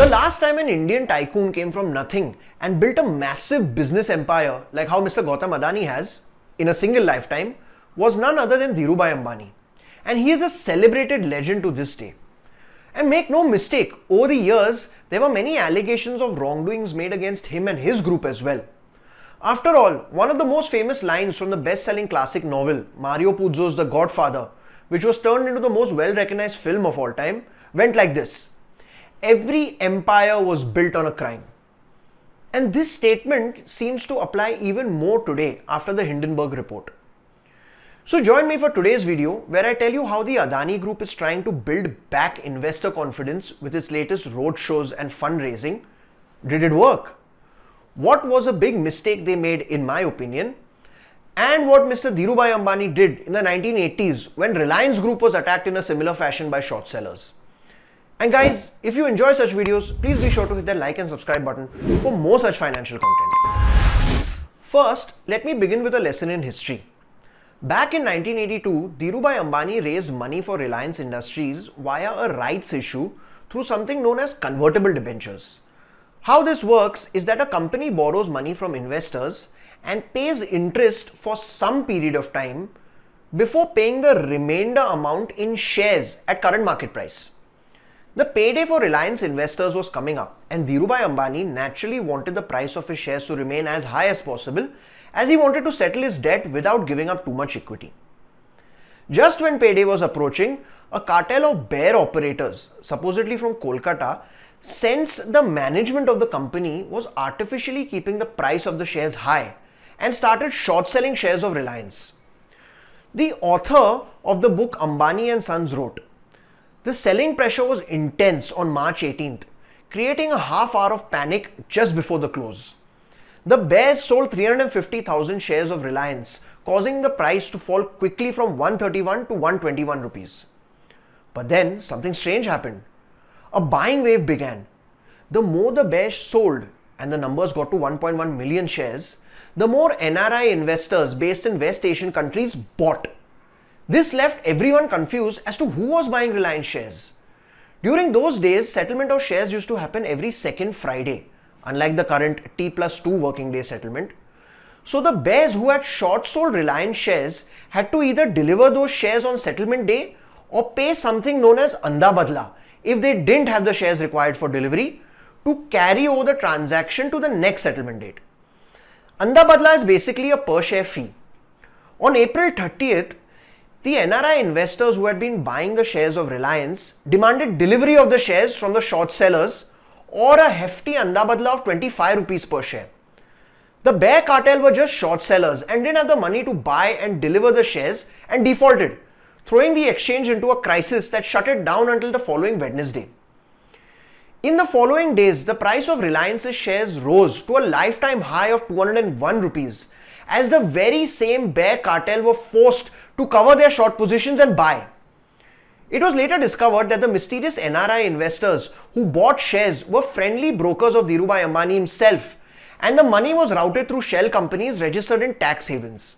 The last time an Indian tycoon came from nothing and built a massive business empire like how Mr. Gautamadani has in a single lifetime was none other than Dhirubhai Ambani. And he is a celebrated legend to this day. And make no mistake, over the years, there were many allegations of wrongdoings made against him and his group as well. After all, one of the most famous lines from the best-selling classic novel, Mario Puzo's The Godfather, which was turned into the most well-recognized film of all time, went like this: "Every empire was built on a crime." And this statement seems to apply even more today after the Hindenburg report. So join me for today's video where I tell you how the Adani Group is trying to build back investor confidence with its latest roadshows and fundraising. Did it work? What was a big mistake they made in my opinion? And what Mr. Dhirubhai Ambani did in the 1980s when Reliance Group was attacked in a similar fashion by short sellers. And guys, if you enjoy such videos, please be sure to hit that like and subscribe button for more such financial content. First, let me begin with a lesson in history. Back in 1982, Dhirubhai Ambani raised money for Reliance Industries via a rights issue through something known as convertible debentures. How this works is that a company borrows money from investors and pays interest for some period of time before paying the remainder amount in shares at current market price. The payday for Reliance investors was coming up and Dhirubhai Ambani naturally wanted the price of his shares to remain as high as possible as he wanted to settle his debt without giving up too much equity. Just when payday was approaching, a cartel of bear operators, supposedly from Kolkata, sensed the management of the company was artificially keeping the price of the shares high and started short selling shares of Reliance. The author of the book Ambani and Sons wrote, "The selling pressure was intense on March 18th, creating a half hour of panic just before the close. The bears sold 350,000 shares of Reliance, causing the price to fall quickly from 131 to 121 rupees. But then something strange happened. A buying wave began. The more the bears sold, and the numbers got to 1.1 million shares, the more NRI investors based in West Asian countries bought. This left everyone confused as to who was buying Reliance shares. During those days, settlement of shares used to happen every second Friday, unlike the current T+2 working day settlement. So the bears who had short sold Reliance shares had to either deliver those shares on settlement day or pay something known as anda badla if they didn't have the shares required for delivery to carry over the transaction to the next settlement date. Anda badla is basically a per share fee. On April 30th, the NRI investors who had been buying the shares of Reliance demanded delivery of the shares from the short sellers or a hefty anda badla of 25 rupees per share. The bear cartel were just short sellers and didn't have the money to buy and deliver the shares and defaulted, throwing the exchange into a crisis that shut it down until the following Wednesday. In the following days, the price of Reliance's shares rose to a lifetime high of 201 rupees as the very same bear cartel were forced to cover their short positions and buy. It was later discovered that the mysterious NRI investors who bought shares were friendly brokers of Dhirubhai Ambani himself, and the money was routed through shell companies registered in tax havens.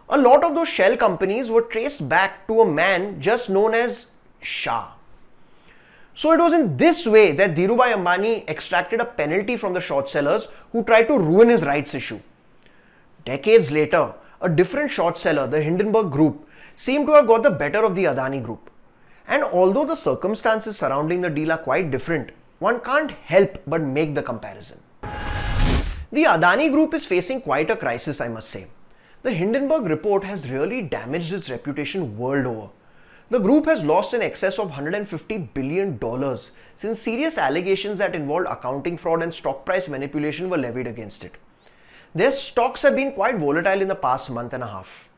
A lot of those shell companies were traced back to a man just known as Shah. So it was in this way that Dhirubhai Ambani extracted a penalty from the short sellers who tried to ruin his rights issue. Decades later, a different short seller, the Hindenburg Group, seemed to have got the better of the Adani Group. And although the circumstances surrounding the deal are quite different, one can't help but make the comparison. The Adani Group is facing quite a crisis, I must say. The Hindenburg report has really damaged its reputation world over. The group has lost in excess of $150 billion since serious allegations that involved accounting fraud and stock price manipulation were levied against it. Their stocks have been quite volatile in the past month and a half.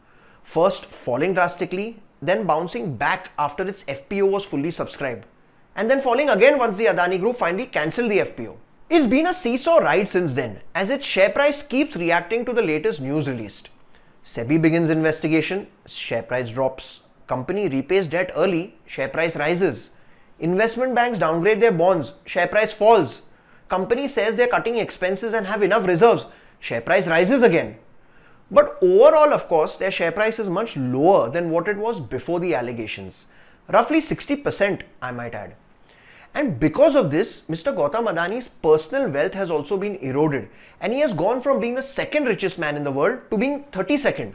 First falling drastically, then bouncing back after its FPO was fully subscribed, and then falling again once the Adani Group finally cancelled the FPO. It's been a seesaw ride since then, as its share price keeps reacting to the latest news released. SEBI begins investigation, share price drops. Company repays debt early, share price rises. Investment banks downgrade their bonds, share price falls. Company says they're cutting expenses and have enough reserves, share price rises again. But overall, of course, their share price is much lower than what it was before the allegations. Roughly 60%, I might add. And because of this, Mr. Gautam Adani's personal wealth has also been eroded, and he has gone from being the second richest man in the world to being 32nd.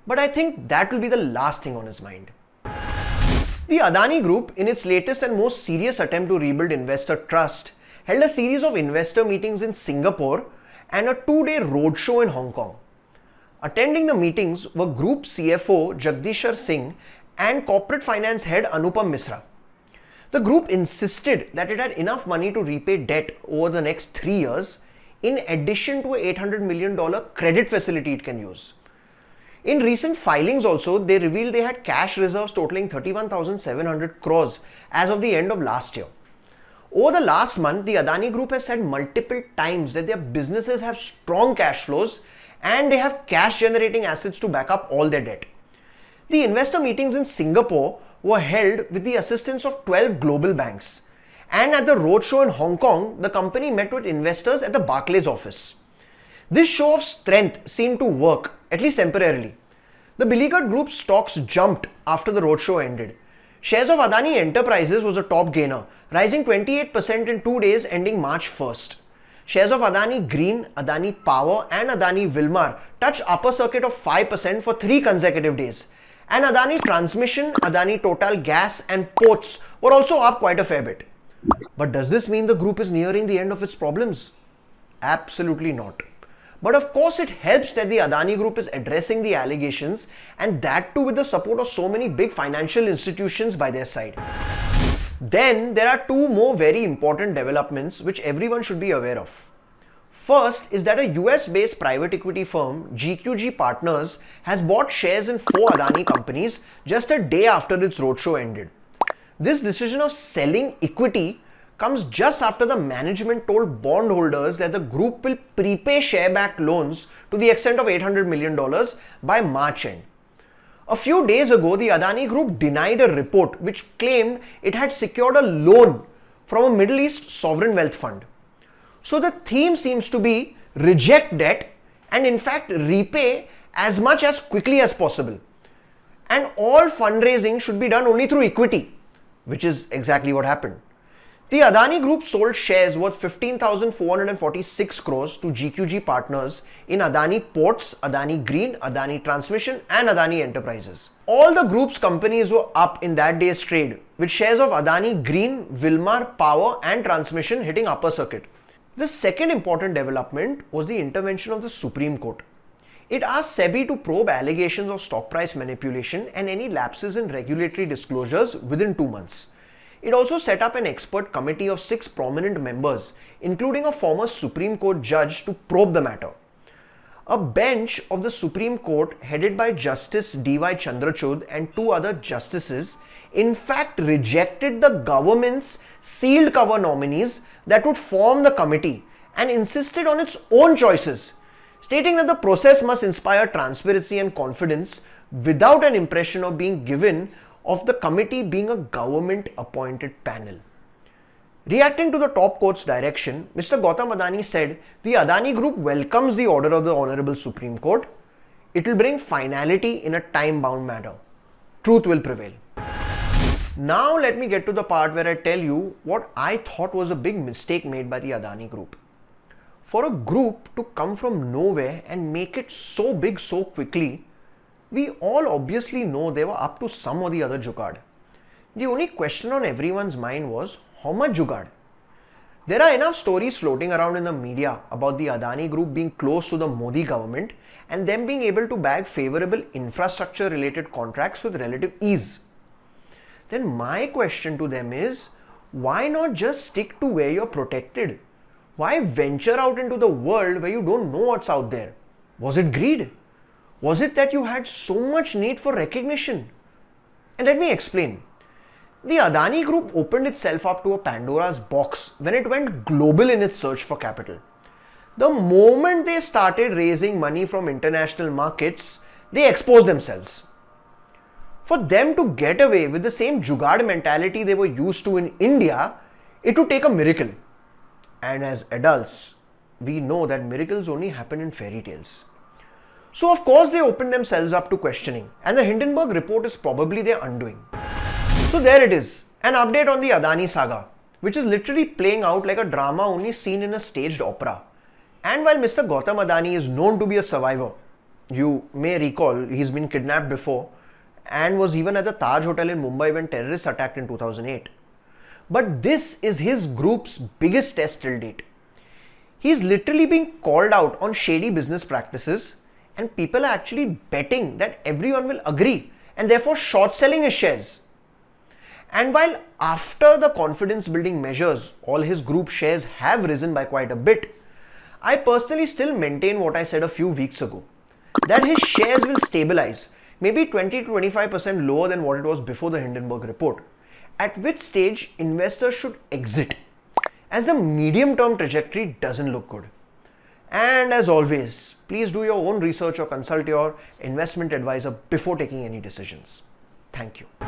But I think that will be the last thing on his mind. The Adani Group, in its latest and most serious attempt to rebuild investor trust, held a series of investor meetings in Singapore and a 2-day roadshow in Hong Kong. Attending the meetings were Group CFO Jagdishar Singh and Corporate Finance Head Anupam Misra. The group insisted that it had enough money to repay debt over the next 3 years, in addition to a $800 million credit facility it can use. In recent filings also, they revealed they had cash reserves totaling 31,700 crores as of the end of last year. Over the last month, the Adani Group has said multiple times that their businesses have strong cash flows and they have cash generating assets to back up all their debt. The investor meetings in Singapore were held with the assistance of 12 global banks. And at the roadshow in Hong Kong, the company met with investors at the Barclays office. This show of strength seemed to work, at least temporarily. The beleaguered group's stocks jumped after the roadshow ended. Shares of Adani Enterprises was a top gainer, rising 28% in 2 days ending March 1st. Shares of Adani Green, Adani Power and Adani Wilmar touched upper circuit of 5% for 3 consecutive days. And Adani Transmission, Adani Total Gas and Ports were also up quite a fair bit. But does this mean the group is nearing the end of its problems? Absolutely not. But of course it helps that the Adani Group is addressing the allegations, and that too with the support of so many big financial institutions by their side. Then there are 2 more very important developments which everyone should be aware of. First is that a US-based private equity firm, GQG Partners, has bought shares in 4 Adani companies just a day after its roadshow ended. This decision of selling equity comes just after the management told bondholders that the group will prepay share-backed loans to the extent of $800 million by March end. A few days ago, the Adani Group denied a report which claimed it had secured a loan from a Middle East sovereign wealth fund. So the theme seems to be reject debt and in fact repay as much as quickly as possible. And all fundraising should be done only through equity, which is exactly what happened. The Adani Group sold shares worth 15,446 crores to GQG Partners in Adani Ports, Adani Green, Adani Transmission and Adani Enterprises. All the group's companies were up in that day's trade, with shares of Adani Green, Wilmar, Power and Transmission hitting upper circuit. The second important development was the intervention of the Supreme Court. It asked SEBI to probe allegations of stock price manipulation and any lapses in regulatory disclosures within 2 months. It also set up an expert committee of 6 prominent members, including a former Supreme Court judge, to probe the matter. A bench of the Supreme Court, headed by Justice D.Y. Chandrachud and 2 other justices, in fact rejected the government's sealed cover nominees that would form the committee and insisted on its own choices, stating that the process must inspire transparency and confidence without an impression of being given of the committee being a government-appointed panel. Reacting to the top court's direction, Mr. Gautam Adani said the Adani Group welcomes the order of the Honorable Supreme Court. It will bring finality in a time-bound manner. Truth will prevail. Now let me get to the part where I tell you what I thought was a big mistake made by the Adani Group. For a group to come from nowhere and make it so big so quickly, we all obviously know they were up to some or the other jugaad. The only question on everyone's mind was, how much jugaad? There are enough stories floating around in the media about the Adani Group being close to the Modi government and them being able to bag favorable infrastructure related contracts with relative ease. Then my question to them is, why not just stick to where you're protected? Why venture out into the world where you don't know what's out there? Was it greed? Was it that you had so much need for recognition? And let me explain. The Adani Group opened itself up to a Pandora's box when it went global in its search for capital. The moment they started raising money from international markets, they exposed themselves. For them to get away with the same jugaad mentality they were used to in India, it would take a miracle. And as adults, we know that miracles only happen in fairy tales. So of course they opened themselves up to questioning, and the Hindenburg report is probably their undoing. So there it is, an update on the Adani saga. which is literally playing out like a drama only seen in a staged opera. And while Mr. Gautam Adani is known to be a survivor, you may recall he's been kidnapped before and was even at the Taj Hotel in Mumbai when terrorists attacked in 2008. But this is his group's biggest test till date. He's literally being called out on shady business practices, and people are actually betting that everyone will agree and therefore short selling his shares. And while after the confidence building measures, all his group shares have risen by quite a bit, I personally still maintain what I said a few weeks ago, that his shares will stabilize, maybe 20 to 25% lower than what it was before the Hindenburg report, at which stage investors should exit, as the medium term trajectory doesn't look good. And as always, please do your own research or consult your investment advisor before taking any decisions. Thank you.